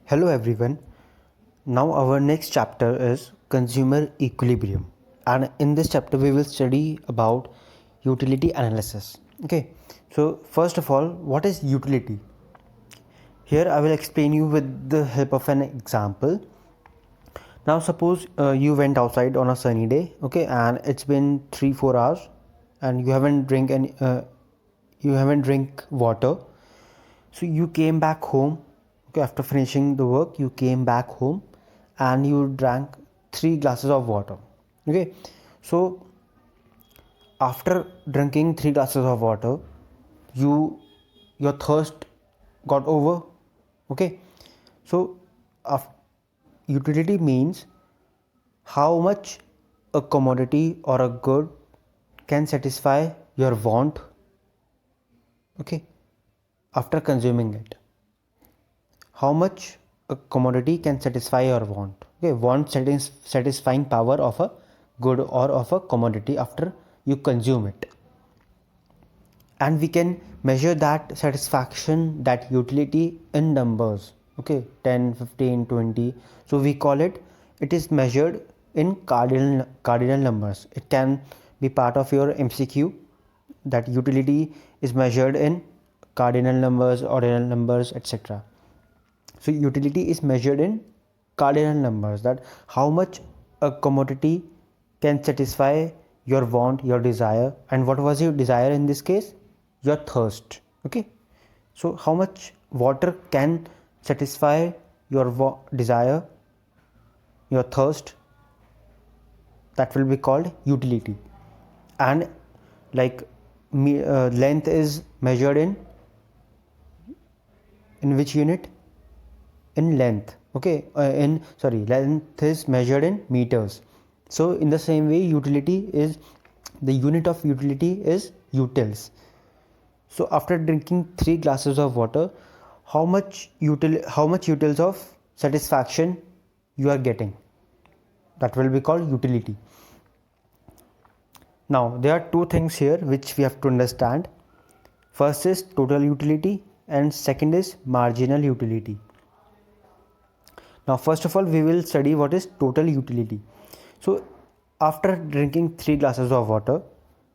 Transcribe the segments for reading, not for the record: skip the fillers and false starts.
Hello everyone. Now our next chapter is consumer equilibrium, and in this chapter we will study about utility analysis. Okay. So first of all, what is utility? Here I will explain you with the help of an example. Now suppose you went outside on a sunny day, okay, and it's been 3-4 hours and you haven't drink water. So you came back home, okay, after finishing the work, you came back home and you drank 3 glasses of water. Okay, so after drinking 3 glasses of water, your thirst got over. Okay, so utility means how much a commodity or a good can satisfy your want, okay, after consuming it. How much a commodity can satisfy your want. Okay, satisfying power of a good or of a commodity after you consume it. And we can measure that satisfaction, that utility in numbers. Okay, 10, 15, 20. So we call it is measured in cardinal numbers. It can be part of your MCQ. That utility is measured in cardinal numbers, ordinal numbers, etc. So utility is measured in cardinal numbers, that how much a commodity can satisfy your want, your desire. And what was your desire in this case? Your thirst. Okay, so how much water can satisfy your desire, your thirst, that will be called utility. And like length is measured in which unit? In length. Okay, length is measured in meters. So in the same way, utility is, the unit of utility is utils. So after drinking 3 glasses of water, how much utils of satisfaction you are getting? That will be called utility. Now there are two things here which we have to understand. First is total utility and second is marginal utility. Now first of all we will study what is total utility. So after drinking 3 glasses of water,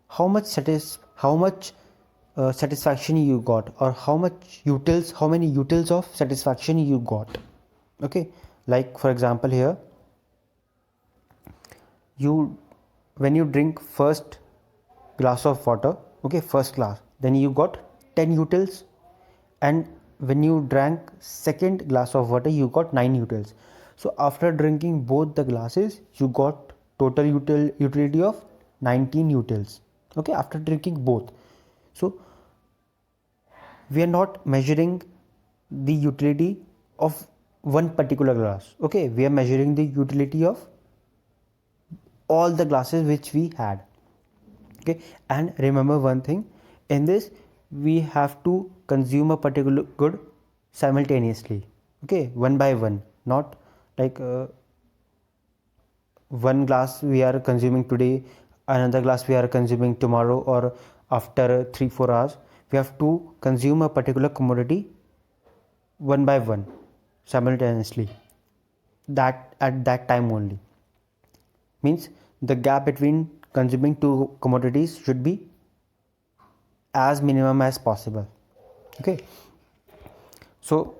how much satisfaction you got, or how many utils of satisfaction you got. Okay, like for example here, when you drink first glass of water, okay, first glass, then you got 10 utils, and when you drank second glass of water you got 9 utils. So after drinking both the glasses you got total utility of 19 utils. Okay, after drinking both. So we are not measuring the utility of one particular glass. Okay, we are measuring the utility of all the glasses which we had. Okay, and remember one thing, in this we have to consume a particular good simultaneously. Okay, one by one, not like one glass we are consuming today, another glass we are consuming tomorrow, or after 3-4 hours. We have to consume a particular commodity one by one simultaneously, that at that time only. Means the gap between consuming two commodities should be as minimum as possible. Okay, so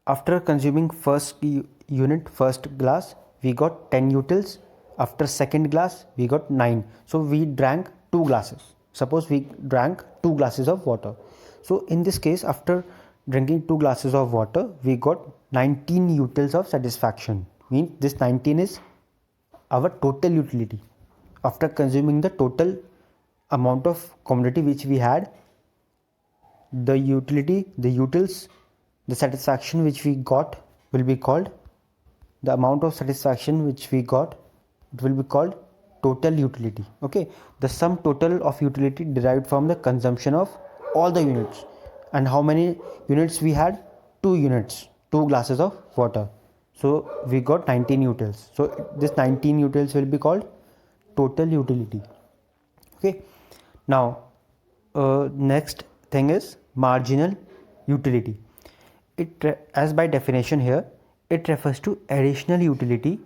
after consuming first glass we got 10 utils. After second glass we got 9. So we drank 2 glasses. Suppose we drank 2 glasses of water. So in this case, after drinking 2 glasses of water we got 19 utils of satisfaction. Means this 19 is our total utility. After consuming the total amount of commodity which we had, the satisfaction which we got will be called, the amount of satisfaction which we got, it will be called total utility. Okay, the sum total of utility derived from the consumption of all the units. And how many units we had? 2 units, 2 glasses of water. So we got 19 utils. So this 19 utils will be called total utility. Okay, now next thing is marginal utility. as by definition here, it refers to additional utility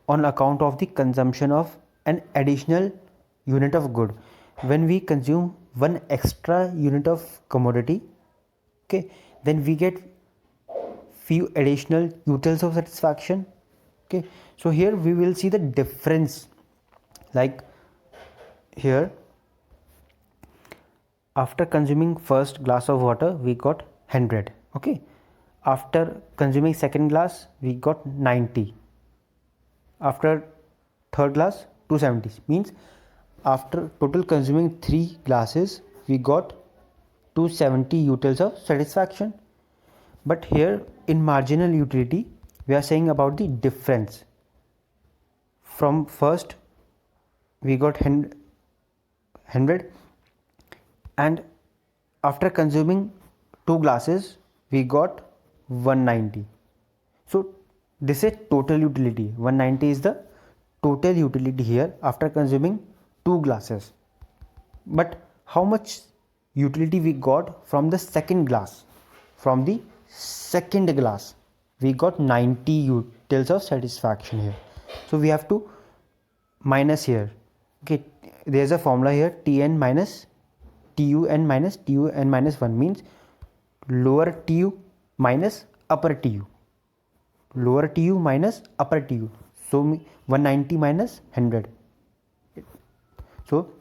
on account of the consumption of an additional unit of good. When we consume one extra unit of commodity, okay, then we get few additional utils of satisfaction. Okay, so here we will see the difference. Like here, after consuming first glass of water we got 100. Okay, after consuming second glass we got 90. After third glass 270. Means after total consuming 3 glasses we got 270 utils of satisfaction. But here in marginal utility we are saying about the difference. From first we got 100, and after consuming 2 glasses we got 190. So this is total utility. 190 is the total utility here after consuming 2 glasses. But how much utility we got from the second glass? From the second glass we got 90 utils of satisfaction here. So we have to minus here. Okay, there's a formula here, Tn minus TUn minus TUn minus 1, means lower TU minus upper TU. Lower TU minus upper TU. So 190 minus 100. So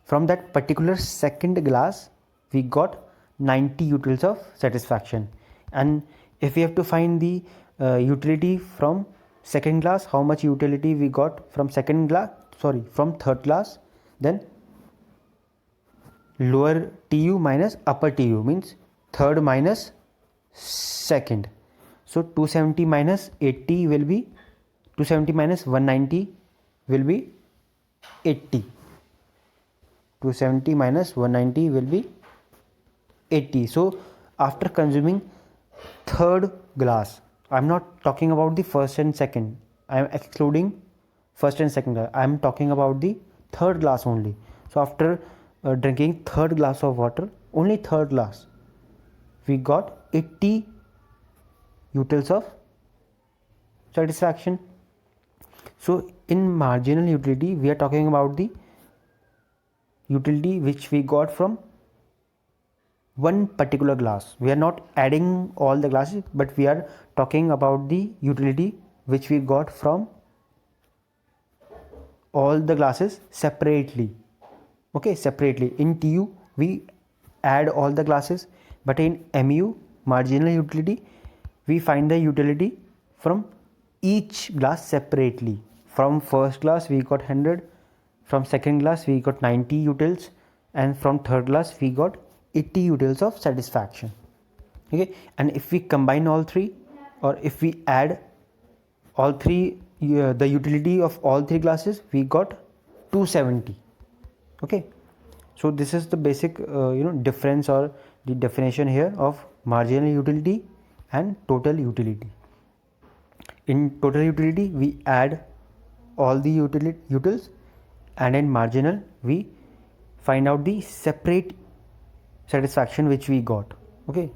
from that particular second glass we got 90 utils of satisfaction. And if we have to find the utility from second glass, how much utility we got from from third glass, then lower TU minus upper TU, means third minus second. So 270 minus 80 will be 270 minus 190 will be 80. 270 minus 190 will be 80. So after consuming third glass, I am not talking about the first and second, I am excluding first and second glass, I am talking about the third glass only. So after drinking third glass of water, only third glass, we got 80 utils of satisfaction. So in marginal utility we are talking about the utility which we got from one particular glass. We are not adding all the glasses, but we are talking about the utility which we got from all the glasses separately. Okay, separately. In TU we add all the glasses, but in MU, marginal utility, we find the utility from each glass separately. From first glass we got 100, from second glass we got 90 utils, and from third glass we got 80 utils of satisfaction. Okay, and if we combine all three, or if we add all three, the utility of all three glasses, we got 270. Okay, so this is the basic difference, or the definition here of marginal utility and total utility. In total utility we add all the utils, and in marginal we find out the separate satisfaction which we got. Okay,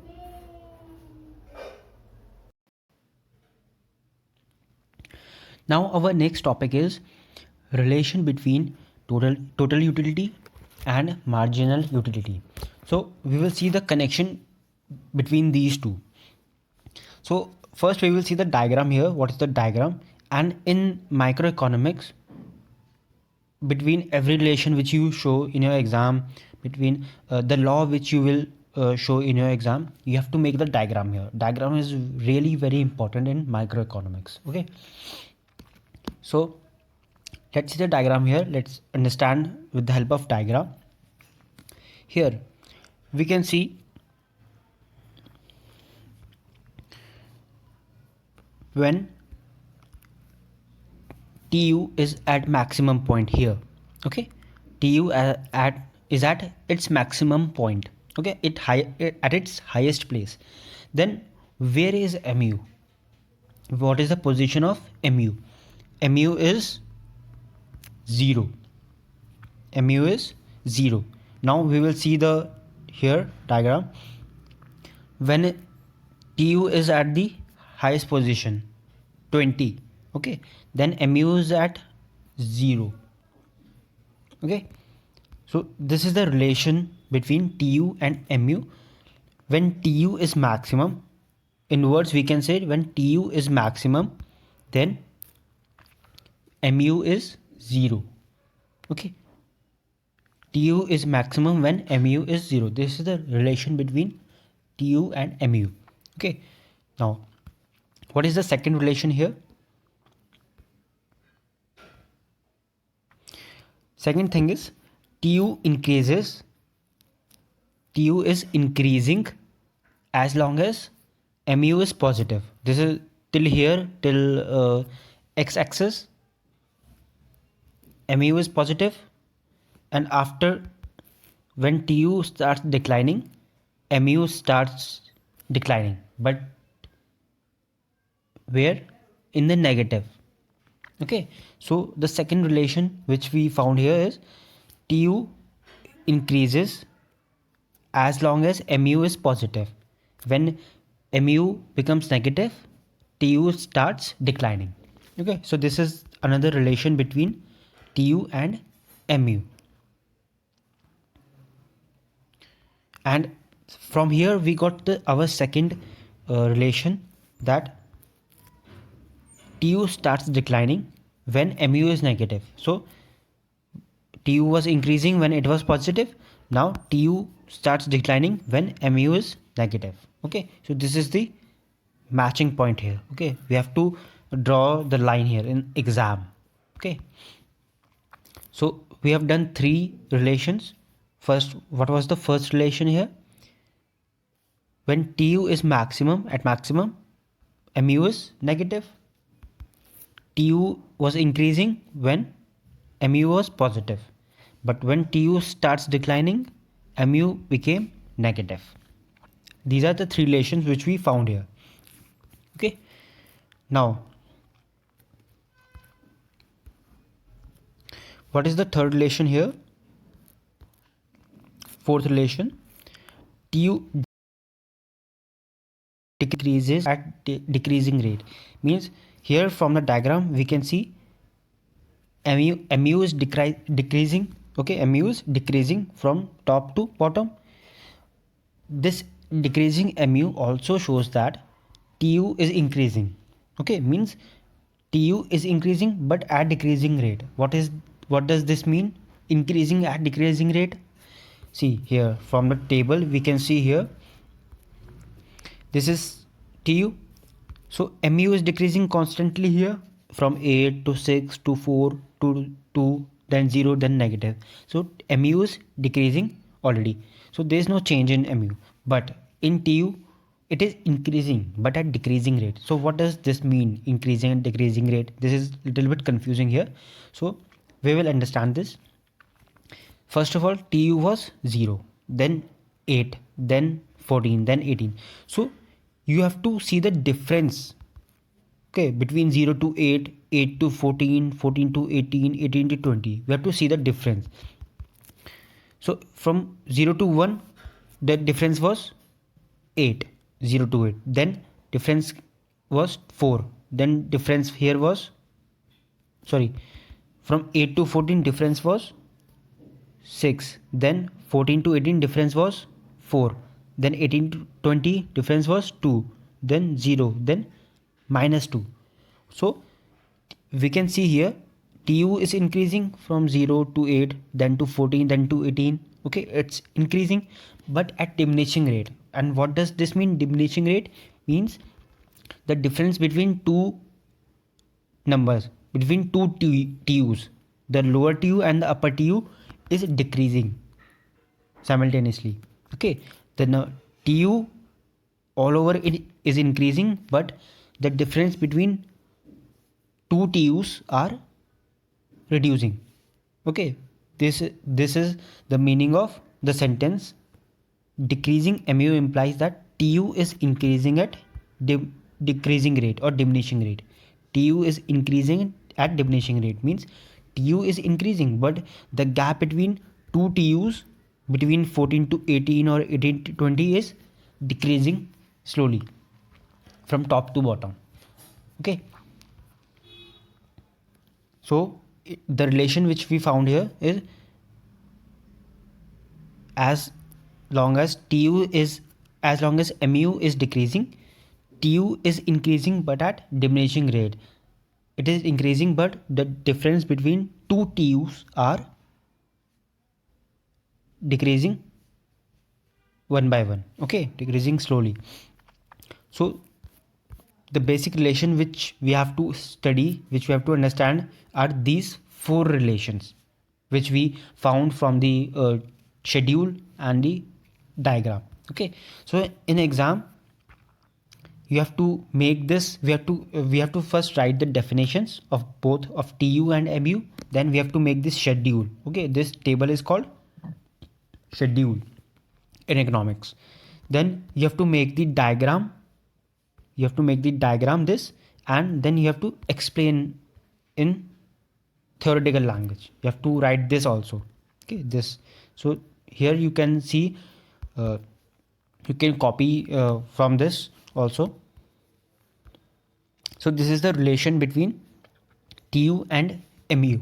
now our next topic is relation between total utility and marginal utility. So we will see the connection between these two. So first we will see the diagram here. What is the diagram? And in microeconomics, between every relation which you show in your exam, between the law which you will show in your exam, you have to make the diagram here. Diagram is really very important in microeconomics. Okay, so let's see the diagram here. Let's understand with the help of diagram. Here we can see when TU is at maximum point here. Okay, TU is at its maximum point. Okay, at its highest place. Then where is MU? What is the position of MU? MU is 0. MU is 0. Now we will see the here diagram. When TU is at the highest position 20. Okay, then MU is at 0. Okay, so this is the relation between TU and MU. When TU is maximum, in words we can say when TU is maximum, then MU is 0. Okay, TU is maximum when MU is 0. This is the relation between TU and MU. Okay, now what is the second relation here? Second thing is TU increases, TU is increasing as long as MU is positive. This is till here, till x-axis, MU is positive, and after when TU starts declining, MU starts declining, but where? In the negative. Okay, so the second relation which we found here is TU increases as long as MU is positive. When MU becomes negative, TU starts declining. Okay, so this is another relation between TU and MU. And from here we got our second relation, that TU starts declining when MU is negative. So TU was increasing when it was positive. Now TU starts declining when MU is negative. Okay, so this is the matching point here. Okay, we have to draw the line here in exam. Okay, so we have done 3 relations. First, what was the first relation here? When TU is maximum, at maximum, MU is negative. TU was increasing when MU was positive, but when TU starts declining, MU became negative. These are the 3 relations which we found here. Okay, now what is the third relation here? Fourth relation, TU decreases at decreasing rate. Means here from the diagram we can see MU is decreasing. Okay, MU is decreasing from top to bottom. This decreasing MU also shows that TU is increasing. Okay, means TU is increasing but at decreasing rate. What does this mean? Increasing at decreasing rate. See here from the table we can see here, this is TU. So MU is decreasing constantly here from 8 to 6 to 4 to 2, then 0, then negative. So MU is decreasing already. So there is no change in MU. But in TU it is increasing but at decreasing rate. So what does this mean, increasing and decreasing rate? This is a little bit confusing here. So we will understand this. First of all, TU was 0, then 8, then 14, then 18. So you have to see the difference, okay, between 0 to 8, 8 to 14, 14 to 18, 18 to 20. We have to see the difference. So from 0 to 1, the difference was 8, 0 to 8. Then difference was 4. Then difference here was, sorry, from 8 to 14 difference was 6. Then 14 to 18 difference was 4. Then 18 to 20 difference was 2. Then 0. Then minus 2. So we can see here TU is increasing from 0 to 8, then to 14, then to 18. Okay, it's increasing but at diminishing rate. And what does this mean? Diminishing rate means the difference between two numbers, between two TUs, the lower TU and the upper TU is decreasing simultaneously. Okay, the TU all over it is increasing, but the difference between two TUs are reducing. Okay, this is the meaning of the sentence. Decreasing MU implies that TU is increasing at decreasing rate or diminishing rate. TU is increasing at diminishing rate means TU is increasing, but the gap between two TUs, between 14 to 18 or 18 to 20, is decreasing slowly. from top to bottom. Okay, so the relation which we found here is as long as mu is decreasing, tu is increasing but at diminishing rate. It is increasing but the difference between two tu's are decreasing one by one. Okay, decreasing slowly. So the basic relation which we have to study, which we have to understand, are these four relations which we found from the schedule and the diagram. Okay, so in exam you have to make this, we have to first write the definitions of both of tu and mu, then we have to make this schedule. Okay, this table is called schedule in economics. Then you have to make the diagram, this, and then you have to explain in theoretical language. You have to write this also. Okay, this. So here you can see, you can copy from this also. So this is the relation between tu and mu.